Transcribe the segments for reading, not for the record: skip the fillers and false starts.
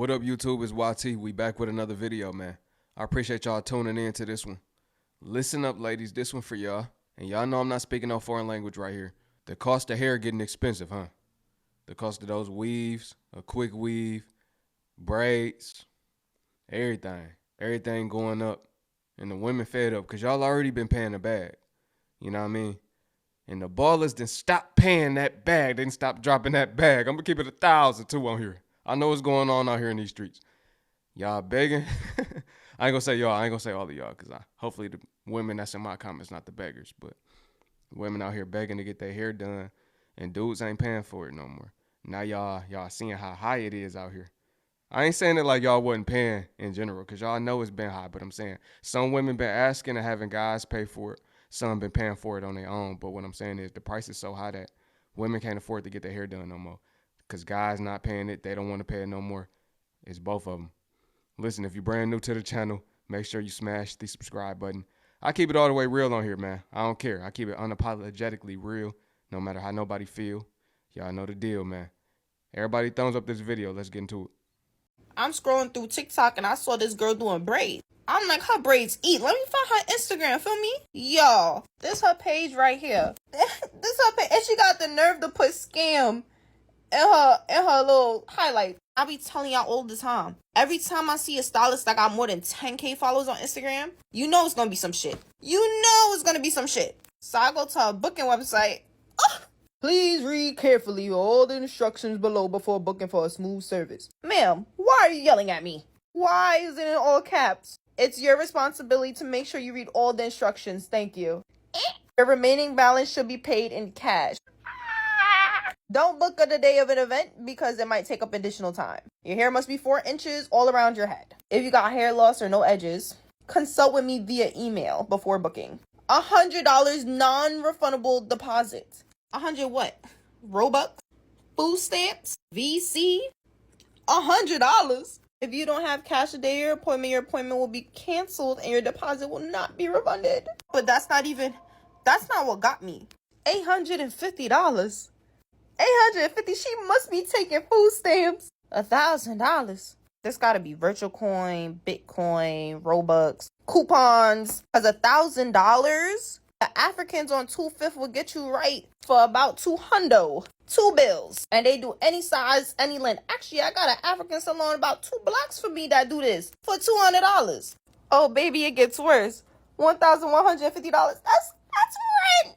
What up, YouTube? It's YT. We back with another video, man. I appreciate y'all tuning in to this one. Listen up, ladies. This one for y'all. And y'all know I'm not speaking no foreign language right here. The cost of hair getting expensive, huh? The cost of those weaves, a quick weave, braids, everything. Everything going up. And the women fed up because y'all already been paying the bag. You know what I mean? And the ballers didn't stop paying that bag. They didn't stop dropping that bag. I'm going to keep it 1,000 too on here. I know what's going on out here in these streets. Y'all begging. I ain't gonna say y'all. I ain't gonna say all of y'all because hopefully the women that's in my comments not the beggars, but women out here begging to get their hair done, and dudes ain't paying for it no more. Now y'all seeing how high it is out here. I ain't saying it like y'all wasn't paying in general because y'all know it's been high, but I'm saying some women been asking and having guys pay for it. Some been paying for it on their own. But what I'm saying is the price is so high that women can't afford to get their hair done no more. Because guys not paying it, they don't want to pay it no more. It's both of them. Listen, if you're brand new to the channel, make sure you smash the subscribe button. I keep it all the way real on here, man. I don't care. I keep it unapologetically real, no matter how nobody feel. Y'all know the deal, man. Everybody thumbs up this video. Let's get into it. I'm scrolling through TikTok and I saw this girl doing braids. I'm like, her braids eat. Let me find her Instagram, feel me? Yo, this her page right here. This her page. And she got the nerve to put scam in her little highlight. I be telling y'all all the time. Every time I see a stylist that got more than 10K followers on Instagram, you know it's gonna be some shit. You know it's gonna be some shit. So I go to a booking website. Please read carefully all the instructions below before booking for a smooth service. Ma'am, why are you yelling at me? Why is it in all caps? It's your responsibility to make sure you read all the instructions. Thank you. Your remaining balance should be paid in cash. Don't book on the day of an event because it might take up additional time. Your hair must be 4 inches all around your head. If you got hair loss or no edges, consult with me via email before booking. $100 non-refundable deposit. 100 what? Robux? Food stamps? VC? $100? If you don't have cash the day of your appointment will be canceled and your deposit will not be refunded. But that's not what got me. $850. 850. She must be taking food stamps. $1,000. This gotta be virtual coin, Bitcoin, Robux, coupons. Cause $1,000, the Africans on 2/5 will get you right for about 200. 2 bills. And they do any size, any length. Actually, I got an African salon about 2 blocks from me that do this for $200. Oh baby, it gets worse. $1,150. That's rent.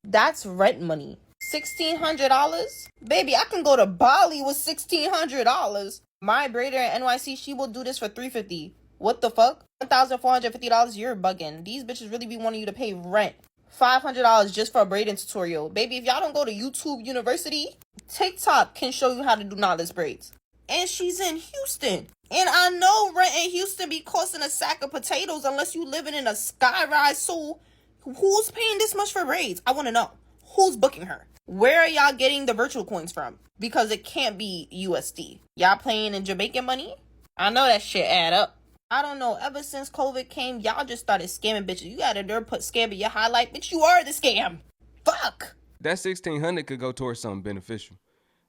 That's rent money. $1,600? Baby, I can go to Bali with $1,600. My braider in NYC, she will do this for $350. What the fuck? $1,450? You're bugging. These bitches really be wanting you to pay rent. $500 just for a braiding tutorial. Baby, if y'all don't go to Xcapeuniversity, TikTok can show you how to do knotless braids. And she's in Houston. And I know rent in Houston be costing a sack of potatoes unless you living in a skyrise. So who's paying this much for braids? I want to know. Who's booking her? Where are y'all getting the virtual coins from? Because it can't be USD. Y'all playing in Jamaican money? I know that shit add up. I don't know. Ever since COVID came, y'all just started scamming bitches. You got a nerve put scam in your highlight. Bitch, you are the scam. Fuck. That $1,600 could go towards something beneficial.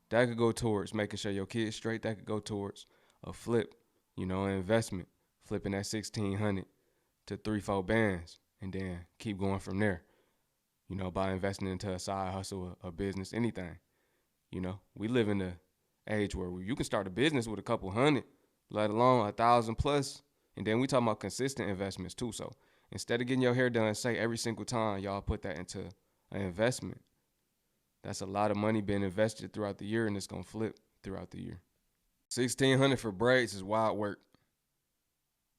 That could go towards making sure your kid's straight. That could go towards a flip, an investment. Flipping that $1,600 to 3-4 bands and then keep going from there. By investing into a side hustle, a business, anything. We live in the age where you can start a business with a couple hundred, let alone 1,000 plus. And then we talking about consistent investments too. So instead of getting your hair done, say every single time y'all put that into an investment, that's a lot of money being invested throughout the year and it's going to flip throughout the year. $1,600 for braids is wild work.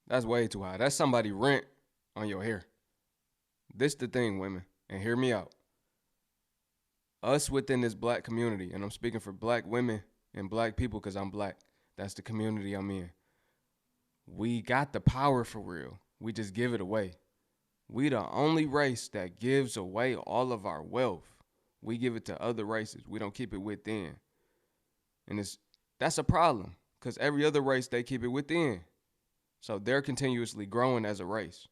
That's way too high. That's somebody rent on your hair. This the thing, women. And hear me out. Us within this black community, and I'm speaking for black women and black people because I'm black. That's the community I'm in. We got the power for real. We just give it away. We the only race that gives away all of our wealth. We give it to other races. We don't keep it within. And that's a problem because every other race, they keep it within. So they're continuously growing as a race.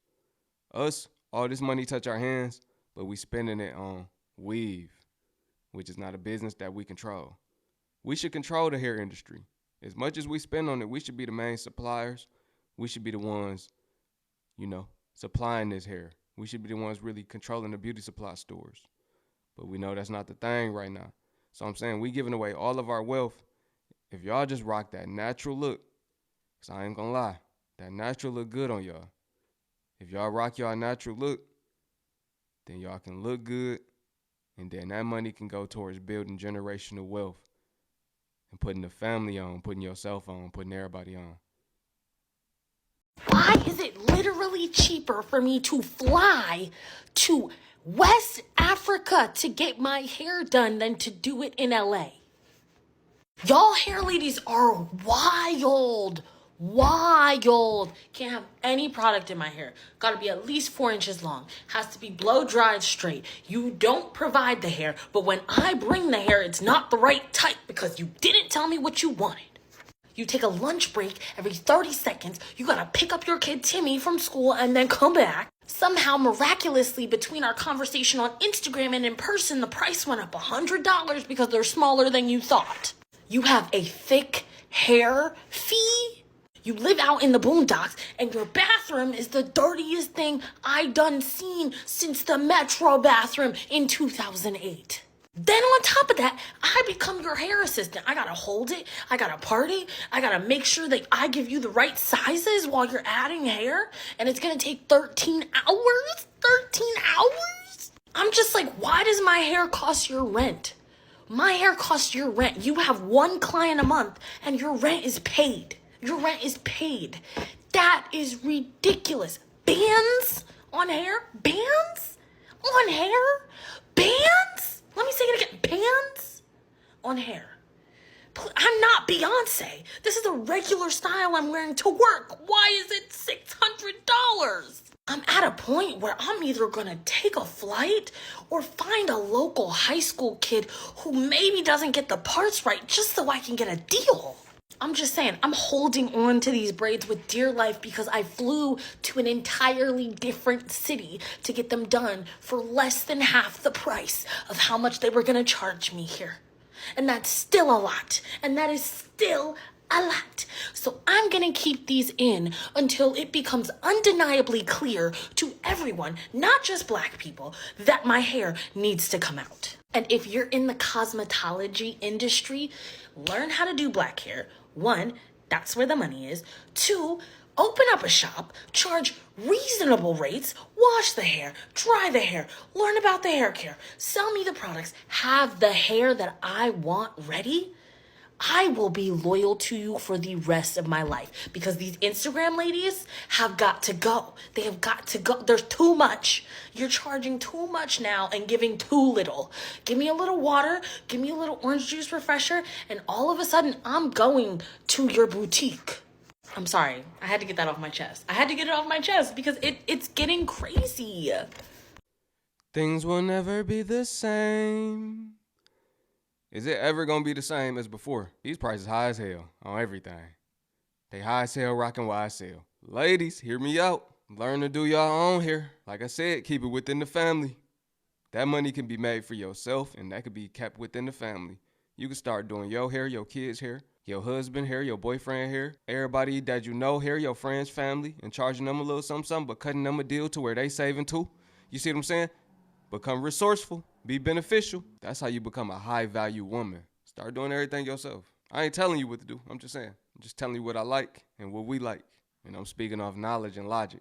Us, all this money touch our hands, but we spending it on weave, which is not a business that we control. We should control the hair industry. As much as we spend on it, we should be the main suppliers. We should be the ones, supplying this hair. We should be the ones really controlling the beauty supply stores. But we know that's not the thing right now. So I'm saying we giving away all of our wealth. If y'all just rock that natural look, because I ain't gonna lie, that natural look good on y'all. If y'all rock y'all natural look, then y'all can look good, and then that money can go towards building generational wealth and putting the family on, putting yourself on, putting everybody on. Why is it literally cheaper for me to fly to West Africa to get my hair done than to do it in LA? Y'all hair ladies are wild. Wild. Can't have any product in my hair. Gotta be at least 4 inches long. Has to be blow dried straight. You don't provide the hair, but when I bring the hair, it's not the right type because you didn't tell me what you wanted. You take a lunch break every 30 seconds. You gotta pick up your kid Timmy from school and then come back. Somehow, miraculously, between our conversation on Instagram and in person, the price went up $100 because they're smaller than you thought. You have a thick hair fee. You live out in the boondocks and your bathroom is the dirtiest thing I done seen since the Metro bathroom in 2008. Then on top of that, I become your hair assistant. I gotta hold it. I gotta party. I gotta make sure that I give you the right sizes while you're adding hair. And it's gonna take 13 hours? 13 hours? I'm just like, why does my hair cost your rent? My hair costs your rent. You have one client a month and your rent is paid. Your rent is paid. That is ridiculous. Bands on hair? Bands on hair? Bands? Let me say it again. Bands on hair. I'm not Beyonce. This is a regular style I'm wearing to work. Why is it $600? I'm at a point where I'm either gonna take a flight or find a local high school kid who maybe doesn't get the parts right just so I can get a deal. I'm just saying, I'm holding on to these braids with dear life because I flew to an entirely different city to get them done for less than half the price of how much they were gonna charge me here. And that's still a lot. And that is still a lot. So I'm gonna keep these in until it becomes undeniably clear to everyone, not just Black people, that my hair needs to come out. And if you're in the cosmetology industry, learn how to do Black hair. 1, that's where the money is. 2, open up a shop, charge reasonable rates, wash the hair, dry the hair, learn about the hair care, sell me the products, have the hair that I want ready. I will be loyal to you for the rest of my life because these Instagram ladies have got to go. They have got to go. There's too much. You're charging too much now and giving too little. Give me a little water, give me a little orange juice refresher, and all of a sudden I'm going to your boutique. I'm sorry. I had to get that off my chest. I had to get it off my chest because it's getting crazy. Things will never be the same. Is it ever gonna be the same as before? These prices high as hell on everything. They high as hell, rockin' YSL. Ladies, hear me out. Learn to do y'all own hair. Like I said, keep it within the family. That money can be made for yourself, and that could be kept within the family. You can start doing your hair, your kids' hair, your husband hair, your boyfriend hair, everybody that you know hair, your friends, family, and charging them a little something, but cutting them a deal to where they saving too. You see what I'm saying? Become resourceful. Be beneficial. That's how you become a high-value woman. Start doing everything yourself. I ain't telling you what to do. I'm just saying. I'm just telling you what I like and what we like. And I'm speaking off knowledge and logic.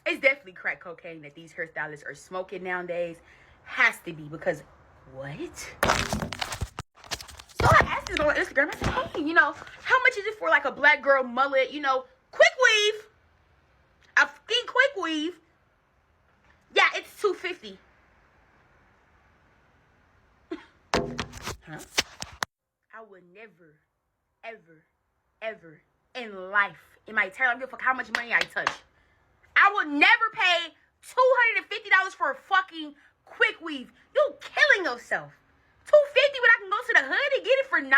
It's definitely crack cocaine that these hairstylists are smoking nowadays. Has to be because what? So I asked this girl on Instagram. I said, hey, how much is it for like a Black girl mullet? Quick weave. A skin quick weave. Yeah, it's $250. Huh? I would never, ever, ever in life, in my entire life, give a fuck how much money I touch. I would never pay $250 for a fucking quick weave. You killing yourself. $250 when I can go to the hood and get it for $90?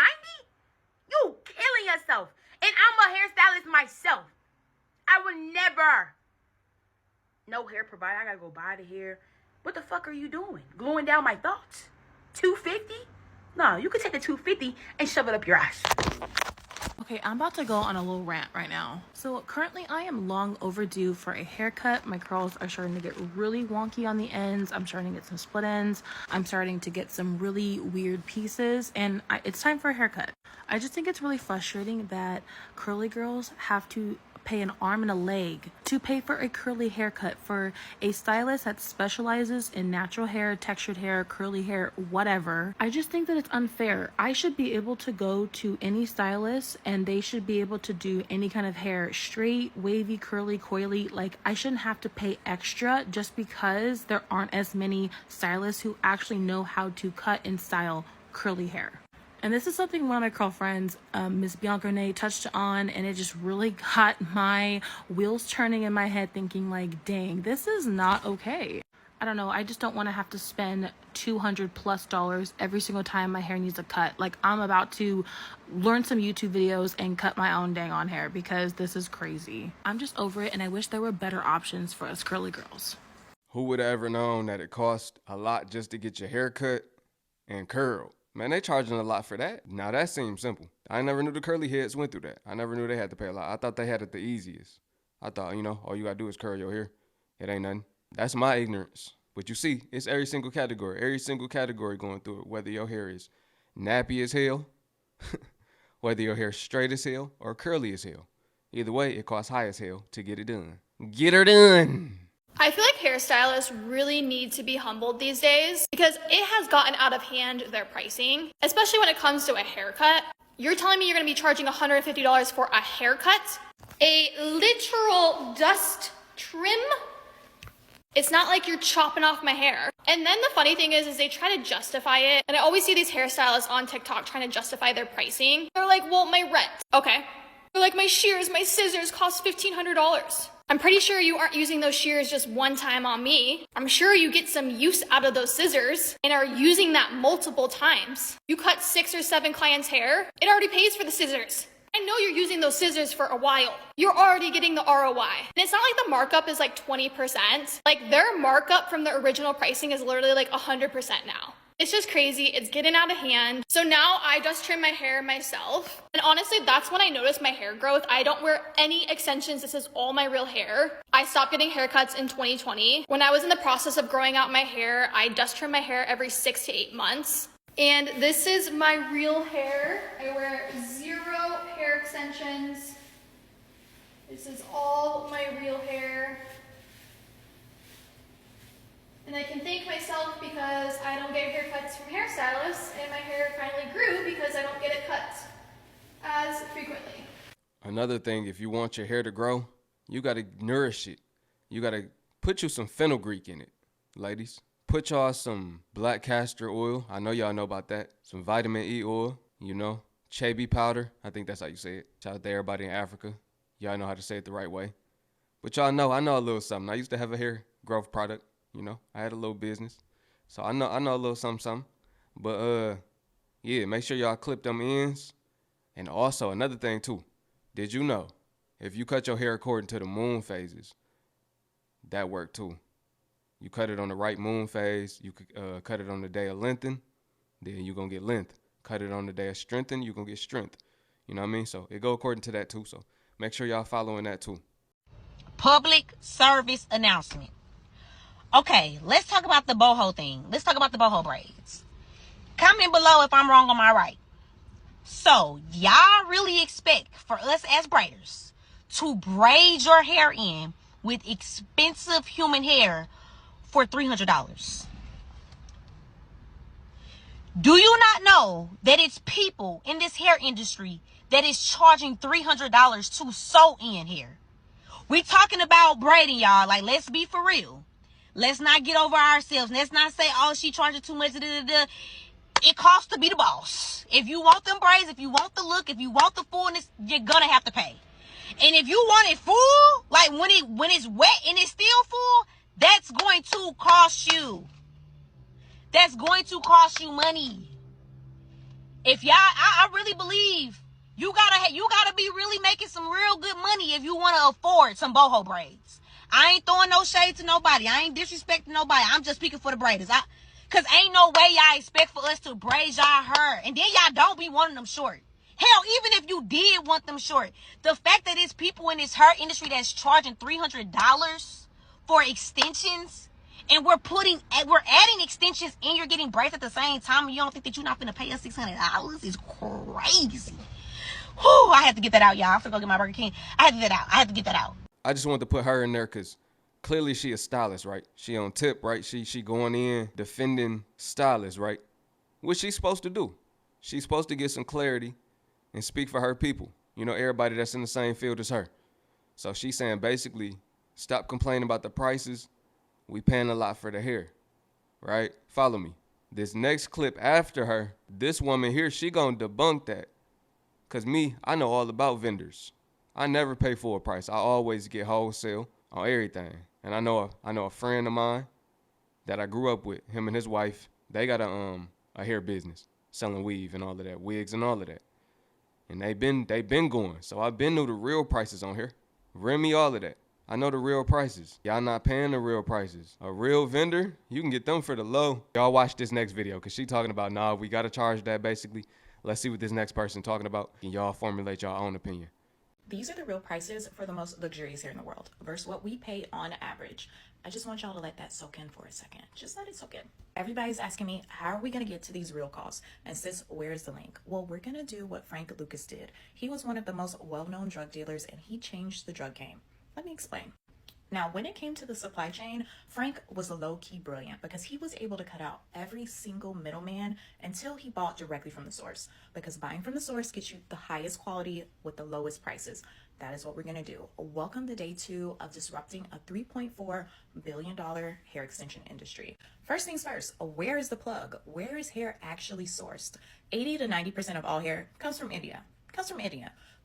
You killing yourself. And I'm a hairstylist myself. I would never. No hair provider. I gotta go buy the hair. What the fuck are you doing? Gluing down my thoughts? $250? No, you could take the 250 and shove it up your ass. Okay, I'm about to go on a little rant right now. So currently I am long overdue for a haircut. My curls are starting to get really wonky on the ends. I'm starting to get some split ends. I'm starting to get some really weird pieces, and it's time for a haircut. I just think it's really frustrating that curly girls have to pay an arm and a leg to pay for a curly haircut for a stylist that specializes in natural hair, textured hair, curly hair, whatever. I just think that it's unfair. I should be able to go to any stylist and they should be able to do any kind of hair, straight, wavy, curly, coily. Like, I shouldn't have to pay extra just because there aren't as many stylists who actually know how to cut and style curly hair. And this is something one of my girlfriends, Miss Bianca Renee, touched on, and it just really got my wheels turning in my head, thinking like, dang, this is not okay. I don't know, I just don't want to have to spend $200+ every single time my hair needs a cut. Like, I'm about to learn some YouTube videos and cut my own dang on hair because this is crazy. I'm just over it, and I wish there were better options for us curly girls. Who would have ever known that it cost a lot just to get your hair cut and curled? Man, they charging a lot for that. Now that seems simple. I never knew the curly heads went through that. I never knew they had to pay a lot. I thought they had it the easiest. I thought, all you gotta do is curl your hair. It ain't nothing. That's my ignorance. But you see, it's every single category going through it. Whether your hair is nappy as hell, whether your hair's straight as hell, or curly as hell. Either way, it costs high as hell to get it done. Get her done. I feel like hairstylists really need to be humbled these days because it has gotten out of hand, their pricing, especially when it comes to a haircut. You're telling me you're going to be charging $150 for a haircut? A literal dust trim? It's not like you're chopping off my hair. And then the funny thing is they try to justify it. And I always see these hairstylists on TikTok trying to justify their pricing. They're like, well, my rent. Okay. They're like, my shears, my scissors cost $1,500. I'm pretty sure you aren't using those shears just one time on me. I'm sure you get some use out of those scissors and are using that multiple times. You cut 6 or 7 clients' hair, it already pays for the scissors. I know you're using those scissors for a while. You're already getting the ROI. And it's not like the markup is like 20%. Like, their markup from the original pricing is literally like 100% now. It's just crazy. It's getting out of hand. So now I just trim my hair myself. And honestly, that's when I noticed my hair growth. I don't wear any extensions. This is all my real hair. I stopped getting haircuts in 2020. When I was in the process of growing out my hair, I dust trim my hair every 6 to 8 months. And this is my real hair. I wear 0 hair extensions. This is all my real hair. And I can thank myself because I don't get haircuts from hairstylists, and my hair finally grew because I don't get it cut as frequently. Another thing, if you want your hair to grow, you gotta nourish it. You gotta put you some fenugreek in it, ladies. Put y'all some black castor oil. I know y'all know about that. Some vitamin E oil, Chaby powder. I think that's how you say it. Shout out to everybody in Africa. Y'all know how to say it the right way. But y'all know, I know a little something. I used to have a hair growth product. I had a little business. So I know a little something. But yeah, make sure y'all clip them ends. And also another thing too. Did you know if you cut your hair according to the moon phases, that worked too. You cut it on the right moon phase, you could cut it on the day of lengthen, then you're gonna get length. Cut it on the day of strengthen, you're gonna get strength. You know what I mean? So it go according to that too. So make sure y'all following that too. Public service announcement. Okay, let's talk about the boho thing. Let's talk about the boho braids. Comment below if I'm wrong or I'm right. So, y'all really expect for us as braiders to braid your hair in with expensive human hair for $300? Do you not know that it's people in this hair industry that is charging $300 to sew in hair? We talking about braiding, y'all. Like, let's be for real. Let's not get over ourselves. Let's not say, oh, she charging too much. It costs to be the boss. If you want them braids, if you want the look, if you want the fullness, you're gonna have to pay. And if you want it full, like when it's wet and it's still full, that's going to cost you. That's going to cost you money. If y'all, I really believe you gotta be really making some real good money if you want to afford some boho braids. I ain't throwing no shade to nobody. I ain't disrespecting nobody. I'm just speaking for the braiders. Cause ain't no way y'all expect for us to braid y'all hair. And then y'all don't be wanting them short. Hell, even if you did want them short, the fact that it's people in this hair industry that's charging $300 for extensions, and we're adding extensions and you're getting braids at the same time, and you don't think that you're not gonna pay us $600 is crazy. Whew, I had to get that out, y'all. I'm gonna go get my Burger King. I had to get that out. I just wanted to put her in there because clearly she a stylist, right? She on tip, right? She going in defending stylists, right? What she's supposed to do. She's supposed to get some clarity and speak for her people. You know, everybody that's in the same field as her. So she's saying basically, stop complaining about the prices. We paying a lot for the hair, right? Follow me. This next clip after her, this woman here, she gonna debunk that. Cause me, I know all about vendors. I never pay full price. I always get wholesale on everything. And I know a friend of mine that I grew up with, him and his wife, they got a hair business, selling weave and all of that, wigs and all of that. And they been going. So I've been knew the real prices on here. Rent me all of that. I know the real prices. Y'all not paying the real prices. A real vendor, you can get them for the low. Y'all watch this next video because she talking about, nah, we got to charge that basically. Let's see what this next person talking about. And y'all formulate your own opinion. These are the real prices for the most luxurious hair in the world versus what we pay on average. I just want y'all to let that soak in for a second. Just let it soak in. Everybody's asking me, how are we going to get to these real costs? And sis, where's the link? Well, we're going to do what Frank Lucas did. He was one of the most well-known drug dealers and he changed the drug game. Let me explain. Now, when it came to the supply chain, Frank was low-key brilliant because he was able to cut out every single middleman until he bought directly from the source. Because buying from the source gets you the highest quality with the lowest prices. That is what we're going to do. Welcome to day 2 of disrupting a $3.4 billion hair extension industry. First things first, where is the plug? Where is hair actually sourced? 80 to 90% of all hair comes from India.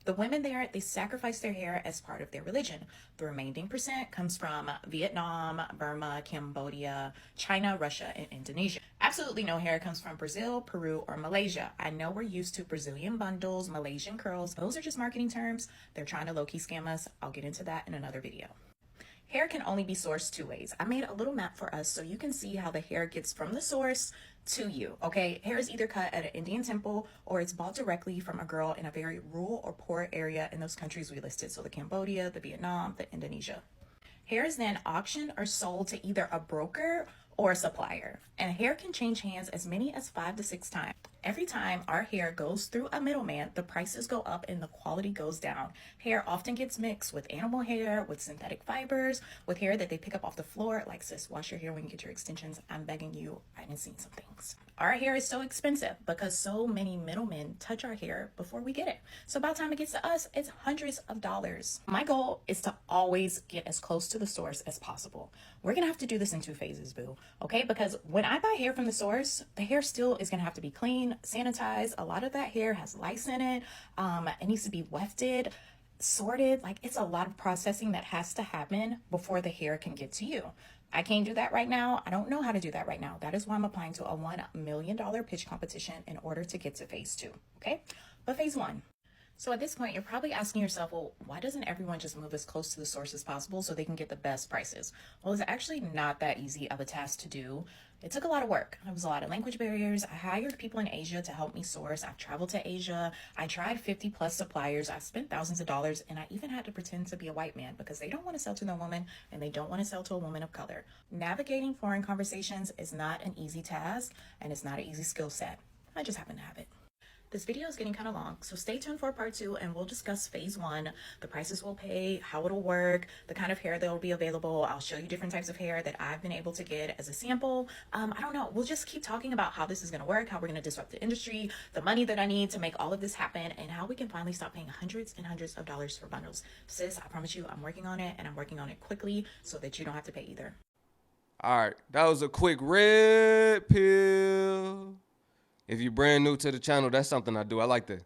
The women there, they sacrifice their hair as part of their religion. The remaining percent comes from Vietnam, Burma, Cambodia, China, Russia, and Indonesia. Absolutely no hair comes from Brazil, Peru, or Malaysia. I know we're used to Brazilian bundles, Malaysian curls. Those are just marketing terms. They're trying to low-key scam us. I'll get into that in another video. Hair can only be sourced 2 ways. I made a little map for us so you can see how the hair gets from the source to you, okay? Hair is either cut at an Indian temple or it's bought directly from a girl in a very rural or poor area in those countries we listed. So the Cambodia, the Vietnam, the Indonesia. Hair is then auctioned or sold to either a broker or a supplier. And hair can change hands as many as 5 to 6 times. Every time our hair goes through a middleman, the prices go up and the quality goes down. Hair often gets mixed with animal hair, with synthetic fibers, with hair that they pick up off the floor. Like, sis, wash your hair when you get your extensions. I'm begging you. I done seen some things. Our hair is so expensive because so many middlemen touch our hair before we get it. So by the time it gets to us, it's hundreds of dollars. My goal is to always get as close to the source as possible. We're going to have to do this in 2 phases, boo. Okay? Because when I buy hair from the source, the hair still is going to have to be clean, sanitized. A lot of that hair has lice in it. It needs to be wefted, sorted. Like, it's a lot of processing that has to happen before the hair can get to you. I can't do that right now. I don't know how to do that right now. That is why I'm applying to a $1 million pitch competition in order to get to phase 2. Okay? But phase 1. So at this point, you're probably asking yourself, well, why doesn't everyone just move as close to the source as possible so they can get the best prices? Well, it's actually not that easy of a task to do. It took a lot of work. There was a lot of language barriers. I hired people in Asia to help me source. I've traveled to Asia. I tried 50 plus suppliers. I spent thousands of dollars, and I even had to pretend to be a white man because they don't want to sell to no woman and they don't want to sell to a woman of color. Navigating foreign conversations is not an easy task, and it's not an easy skill set. I just happen to have it. This video is getting kind of long, so stay tuned for part 2 and we'll discuss phase 1, the prices we'll pay, how it'll work, the kind of hair that will be available. I'll show you different types of hair that I've been able to get as a sample. I don't know. We'll just keep talking about how this is going to work, how we're going to disrupt the industry, the money that I need to make all of this happen, and how we can finally stop paying hundreds and hundreds of dollars for bundles. Sis, I promise you, I'm working on it, and I'm working on it quickly so that you don't have to pay either. All right, that was a quick red pill. If you're brand new to the channel, that's something I do. I like to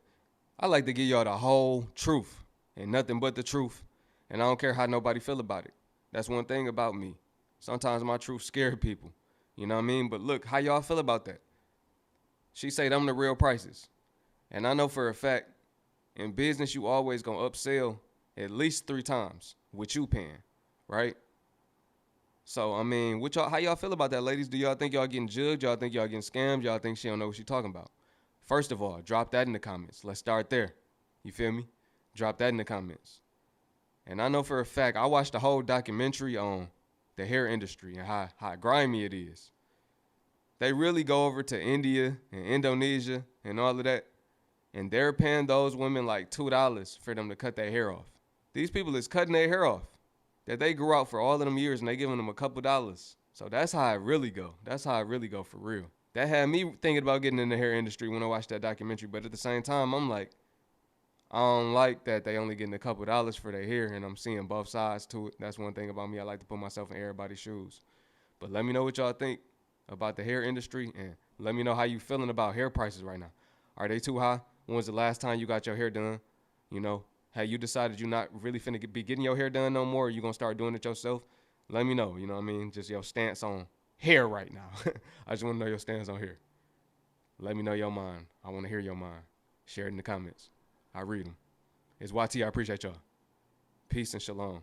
give y'all the whole truth and nothing but the truth. And I don't care how nobody feel about it. That's one thing about me. Sometimes my truth scare people. You know what I mean? But look, how y'all feel about that? She say them the real prices. And I know for a fact, in business, you always gonna upsell at least 3 times what you paying, right? So, I mean, how y'all feel about that, ladies? Do y'all think y'all getting judged? Y'all think y'all getting scammed? Y'all think she don't know what she talking about? First of all, drop that in the comments. Let's start there. You feel me? Drop that in the comments. And I know for a fact, I watched the whole documentary on the hair industry and how grimy it is. They really go over to India and Indonesia and all of that, and they're paying those women like $2 for them to cut their hair off. These people is cutting their hair off that they grew out for all of them years, and they giving them a couple dollars. So that's how it really go. That's how it really go for real. That had me thinking about getting in the hair industry when I watched that documentary. But at the same time, I'm like, I don't like that they only getting a couple dollars for their hair, and I'm seeing both sides to it. That's one thing about me. I like to put myself in everybody's shoes. But let me know what y'all think about the hair industry, and let me know how you feeling about hair prices right now. Are they too high? When was the last time you got your hair done? You know, have you decided you're not really finna be getting your hair done no more, or you gonna start doing it yourself? Let me know, you know what I mean? Just your stance on hair right now. I just wanna know your stance on hair. Let me know your mind. I wanna hear your mind. Share it in the comments. I read them. It's YT. I appreciate y'all. Peace and shalom.